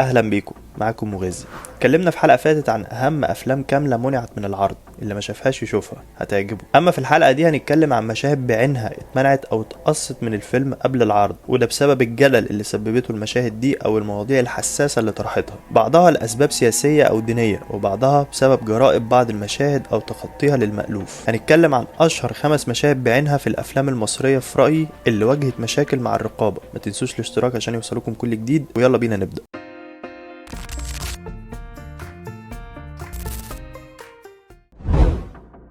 اهلا بيكم. معاكم مغازي. اتكلمنا في حلقه فاتت عن اهم افلام كامله منعت من العرض، اللي ما شافهاش يشوفها هتعجبه. اما في الحلقه دي هنتكلم عن مشاهد بعينها اتمنعت او اتقصت من الفيلم قبل العرض، وده بسبب الجلل اللي سببته المشاهد دي او المواضيع الحساسه اللي طرحتها. بعضها لاسباب سياسيه او دينيه، وبعضها بسبب جرائم بعض المشاهد او تخطيها للمألوف. هنتكلم عن اشهر 5 مشاهد بعينها في الافلام المصريه في رايي اللي واجهت مشاكل مع الرقابه. ما تنسوش الاشتراك عشان يوصلكم كل جديد، ويلا بينا نبدأ.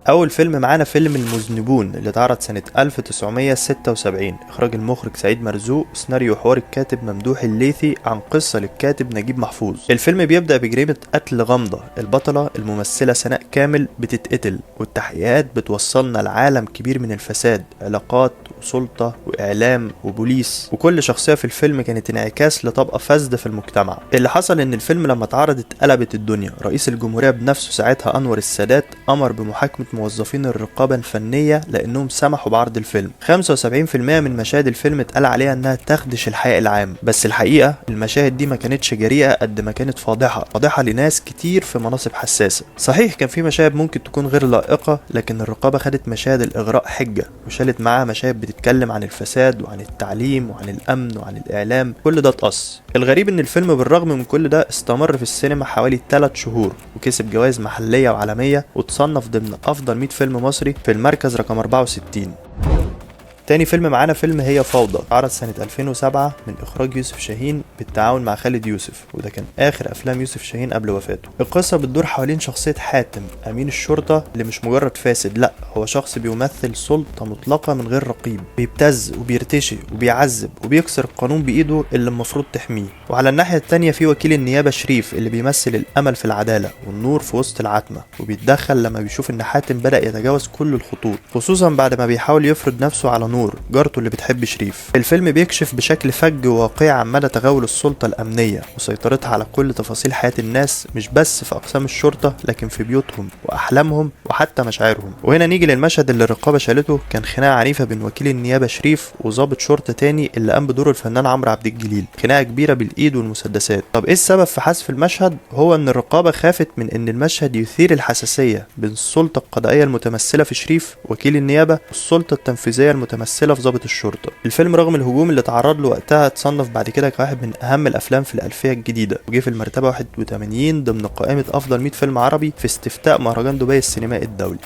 اول فيلم معانا فيلم المذنبون اللي اتعرض سنة 1976، اخراج المخرج سعيد مرزوق، سيناريو وحوار الكاتب ممدوح الليثي، عن قصة للكاتب نجيب محفوظ. الفيلم بيبدأ بجريمة قتل غامضة، البطلة الممثلة سناء كامل بتتقتل، والتحقيقات بتوصلنا لعالم كبير من الفساد، علاقات وسلطة وإعلام وبوليس، وكل شخصية في الفيلم كانت انعكاس لطبقة فاسدة في المجتمع. اللي حصل إن الفيلم لما اتعرض اتقلبت الدنيا. رئيس الجمهورية بنفسه ساعتها أنور السادات أمر بمحاكمة موظفين الرقابة الفنية لأنهم سمحوا بعرض الفيلم. 75% من مشاهد الفيلم اتقال عليها إنها تخدش الحق العام، بس الحقيقة المشاهد دي ما كانتش جريئة قد ما كانت فاضحة لناس كتير في مناصب حساسة. صحيح كان في مشاهد ممكن تكون غير لائقة، لكن الرقابة خدت مشاهد الإغراء حجة، وشالت معاها مشاهد بتتكلم عن الفساد وعن التعليم وعن الأمن وعن الإعلام. كل ده اتقص. الغريب إن الفيلم بالرغم من كل ده استمر في السينما حوالي 3 شهور، وكسب جوائز محلية وعالمية، وتصنف ضمن أفضل 100 فيلم مصري في المركز رقم 64. تاني فيلم معانا فيلم هي فوضى، عرض سنة 2007 من إخراج يوسف شاهين بالتعاون مع خالد يوسف، وده كان آخر أفلام يوسف شاهين قبل وفاته. القصة بتدور حوالين شخصية حاتم أمين الشرطة، اللي مش مجرد فاسد، لأ هو شخص بيمثل سلطة مطلقة من غير رقيب، بيبتز وبيرتشي وبيعذب وبيكسر القانون بإيده اللي المفروض تحميه. وعلى الناحية التانية في وكيل النيابة شريف، اللي بيمثل الأمل في العدالة والنور في وسط العتمة، وبيتدخل لما بيشوف إن حاتم بدأ يتجاوز كل الخطوط، خصوصا بعد ما بيحاول يفرض نفسه على نور جارته اللي بتحب شريف. الفيلم بيكشف بشكل فج وواقعي عن مدى تغول السلطة الأمنية وسيطرتها على كل تفاصيل حياة الناس، مش بس في أقسام الشرطة لكن في بيوتهم وأحلامهم وحتى مشاعرهم. وهنا نيجي للمشهد اللي الرقابة شالته. كان خناقة عنيفة بين وكيل النيابة شريف وضابط شرطة تاني اللي قام بدور الفنان عمرو عبد الجليل، خناقة كبيرة بالإيد والمسدسات. طب إيه السبب في حذف المشهد؟ هو إن الرقابة خافت من إن المشهد يثير الحساسية بين السلطة القضائية المتمثلة في شريف وكيل النيابة والسلطة التنفيذية المتمثلة في ضابط الشرطة. الفيلم رغم الهجوم اللي تعرض له وقتها اتصنف بعد كده كواحد من اهم الافلام في الالفيه الجديده، وجه في المرتبه 81 ضمن قائمه افضل 100 فيلم عربي في استفتاء مهرجان دبي السينمائي الدولي.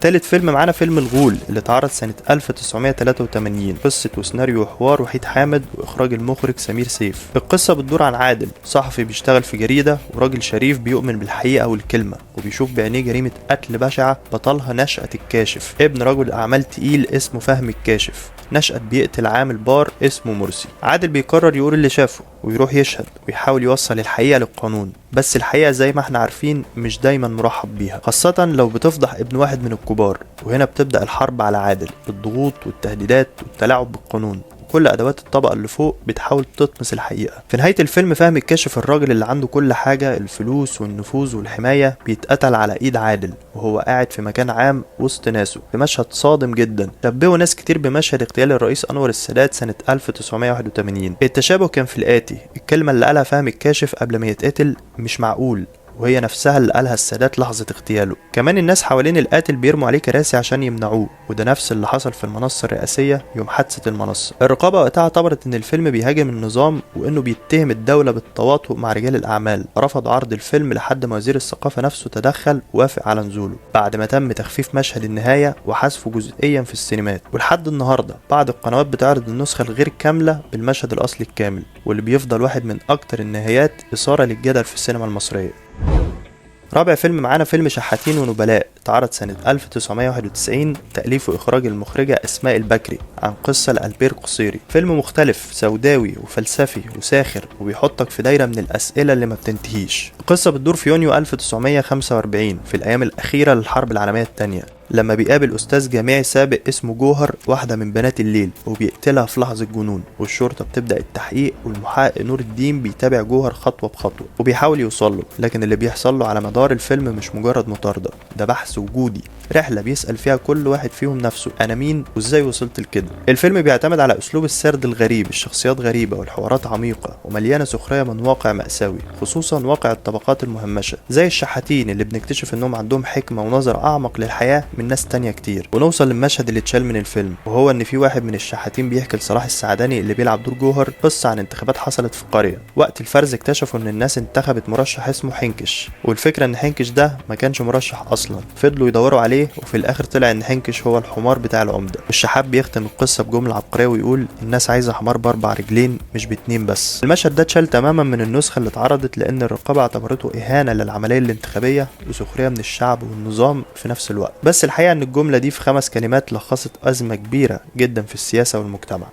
تالت فيلم معانا فيلم الغول اللي اتعرض سنة 1983، قصة وسيناريو وحوار وحيد حامد، وإخراج المخرج سمير سيف. القصة بتدور عن عادل صحفي بيشتغل في جريدة، وراجل شريف بيؤمن بالحقيقة والكلمة، وبيشوف بعينيه جريمة قتل بشعة بطلها نشأة الكاشف، ابن رجل أعمال تقيل اسمه فهمي الكاشف. نشأت بيقتل عامل بار اسمه مرسي. عادل بيقرر يقول اللي شافه ويروح يشهد ويحاول يوصل الحقيقة للقانون، بس الحقيقة زي ما احنا عارفين مش دايما مرحب بيها، خاصة لو بتفضح ابن واحد من الكبار. وهنا بتبدأ الحرب على عادل بالضغوط والتهديدات والتلاعب بالقانون، كل ادوات الطبقه اللي فوق بتحاول تطمس الحقيقه. في نهايه الفيلم فهمي الكاشف، الراجل اللي عنده كل حاجه، الفلوس والنفوذ والحمايه، بيتقتل على ايد عادل وهو قاعد في مكان عام وسط ناسه، في مشهد صادم جدا شبهه ناس كتير بمشهد اغتيال الرئيس انور السادات سنه 1981. التشابه كان في الاتي: الكلمه اللي قالها فهمي الكاشف قبل ما يتقتل مش معقول، وهي نفسها اللي قالها السادات لحظة اغتياله. كمان الناس حوالين القاتل بيرموا عليه كراسي عشان يمنعوه، وده نفس اللي حصل في المنصة الرئاسية يوم حادثة المنصة. الرقابة وقتها اعتبرت ان الفيلم بيهاجم النظام وانه بيتهم الدولة بالتواطؤ مع رجال الاعمال، رفضوا عرض الفيلم لحد ما وزير الثقافة نفسه تدخل ووافق على نزوله، بعد ما تم تخفيف مشهد النهاية وحذفه جزئيا في السينمات. ولحد النهاردة بعض القنوات بتعرض النسخة الغير كاملة بالمشهد الاصلي الكامل، واللي بيفضل واحد من اكتر النهايات اثارة للجدل في السينما المصرية. رابع فيلم معانا فيلم شحاتين ونبلاء، اتعرض سنة 1991، تأليف وإخراج المخرجة أسماء البكري، عن قصة لألبير قصيري. فيلم مختلف سوداوي وفلسفي وساخر، وبيحطك في دايرة من الأسئلة اللي ما بتنتهيش. القصة بتدور في يونيو 1945 في الأيام الأخيرة للحرب العالمية الثانية، لما بيقابل أستاذ جامعي سابق اسمه جوهر واحدة من بنات الليل، وبيقتلها في لحظة جنون، والشرطة بتبدأ التحقيق، والمحقق نور الدين بيتابع جوهر خطوة بخطوة وبيحاول يوصله. لكن اللي بيحصل له على مدار الفيلم مش مجرد مطاردة، ده بحث وجودي رحلة بيسأل فيها كل واحد فيهم نفسه أنا مين وإزاي وصلت لكده. الفيلم بيعتمد على أسلوب السرد الغريب، الشخصيات غريبة والحوارات عميقة ومليانة سخرية من واقع مأساوي، خصوصا واقع الطبقات المهمشة زي الشحاتين اللي بنكتشف إنهم عندهم حكمة ونظر أعمق للحياة من ناس تانية كتير. ونوصل للمشهد اللي اتشال من الفيلم، وهو إن في واحد من الشحاتين بيحكي لصلاح السعداني اللي بيلعب دور جوهر قصة عن انتخابات حصلت في قرية. وقت الفرز اكتشفوا إن الناس انتخبت مرشح اسمه حنكش، والفكرة إن حنكش ده ما كانش مرشح أصلا. فضلوا يدوروا عليه وفي الآخر طلع إن حنكش هو الحمار بتاع العمدة. الشحات بيختم القصة بجملة عبقرية ويقول الناس عايزة حمار بأربع رجلين مش باتنين بس. المشهد ده اتشال تماما من النسخة اللي اتعرضت لأن الرقابة اعتبرته إهانة للعملية الانتخابية وسخرية من الشعب والنظام في نفس الوقت. بس الحقيقة إن الجملة دي في 5 كلمات لخصت أزمة كبيرة جدا في السياسة والمجتمع.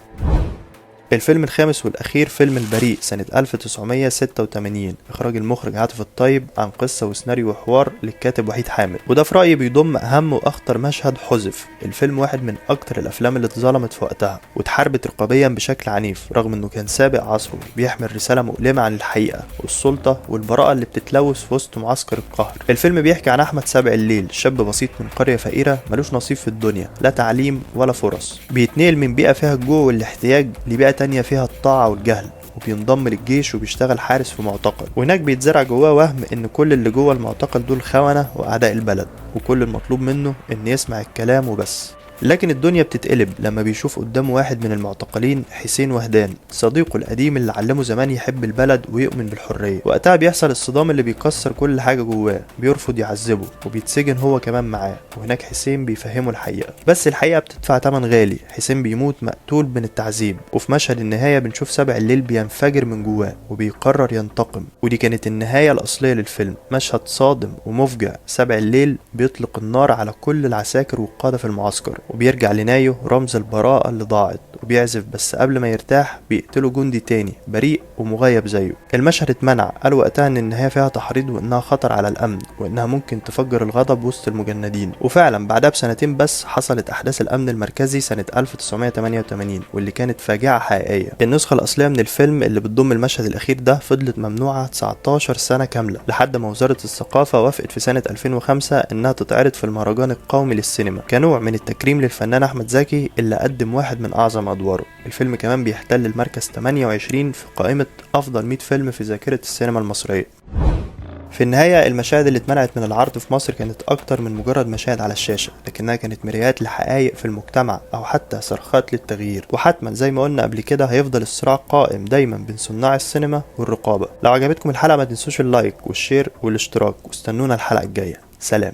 الفيلم الخامس والأخير فيلم البريء سنة 1986، إخراج المخرج عاطف الطيب، عن قصة وسيناريو وحوار للكاتب وحيد حامد. وده في رأيي بيضم أهم وأخطر مشهد حذف. الفيلم واحد من أكتر الأفلام اللي اتظلمت في وقتها واتحاربت رقابيا بشكل عنيف، رغم إنه كان سابق عصره، بيحمل رسالة مؤلمة عن الحقيقة والسلطة والبراءة اللي بتتلوث في وسط معسكر القهر. الفيلم بيحكي عن أحمد سابع الليل، شاب بسيط من قرية فقيرة ملوش نصيب في الدنيا، لا تعليم ولا فرص، بيتنقل من بيئة فيها الجوع والاحتياج لبيئة تانية فيها الطاعة والجهل، وبينضم للجيش وبيشتغل حارس في معتقل. وهناك بيتزرع جواه وهم ان كل اللي جوه المعتقل دول خونة واعداء البلد، وكل المطلوب منه ان يسمع الكلام وبس. لكن الدنيا بتتقلب لما بيشوف قدامه واحد من المعتقلين، حسين وهدان، صديقه القديم اللي علمه زمان يحب البلد ويؤمن بالحرية. وقتها بيحصل الصدام اللي بيكسر كل حاجة جواه، بيرفض يعذبه وبيتسجن هو كمان معاه. وهناك حسين بيفهمه الحقيقة، بس الحقيقة بتدفع تمن غالي. حسين بيموت مقتول من التعذيب، وفي مشهد النهاية بنشوف سابع الليل بينفجر من جواه وبيقرر ينتقم. ودي كانت النهاية الأصلية للفيلم، مشهد صادم ومفجع. سابع الليل بيطلق النار على كل العساكر والقادة في المعسكر، وبيرجع لنايو رمز البراءة اللي ضاعت وبيعزف، بس قبل ما يرتاح بيقتله جندي تاني بريء ومغيب زيه. المشهد اتمنع، قال وقتها ان النهاية فيها تحريض وانها خطر على الامن وانها ممكن تفجر الغضب وسط المجندين. وفعلا بعدها بسنتين بس حصلت احداث الامن المركزي سنة 1988، واللي كانت فاجعة حقيقية. النسخة الاصلية من الفيلم اللي بتضم المشهد الاخير ده فضلت ممنوعة 19 سنة كاملة، لحد ما وزارة الثقافة وافقت في سنة 2005 انها تتعرض في المهرجان القومي للسينما كنوع من التكريم للفنان احمد زكي اللي قدم واحد من اعظم ادواره. الفيلم كمان بيحتل المركز 28 في قائمة افضل 100 فيلم في ذاكرة السينما المصرية. في النهاية المشاهد اللي اتمنعت من العرض في مصر كانت أكتر من مجرد مشاهد على الشاشة، لكنها كانت مرايات لحقائق في المجتمع أو حتى صرخات للتغيير. وحتما زي ما قلنا قبل كده هيفضل الصراع قائم دايما بين صناع السينما والرقابة. لو عجبتكم الحلقة ما تنسوش اللايك والشير والاشتراك، واستنونا الحلقة الجاية. سلام.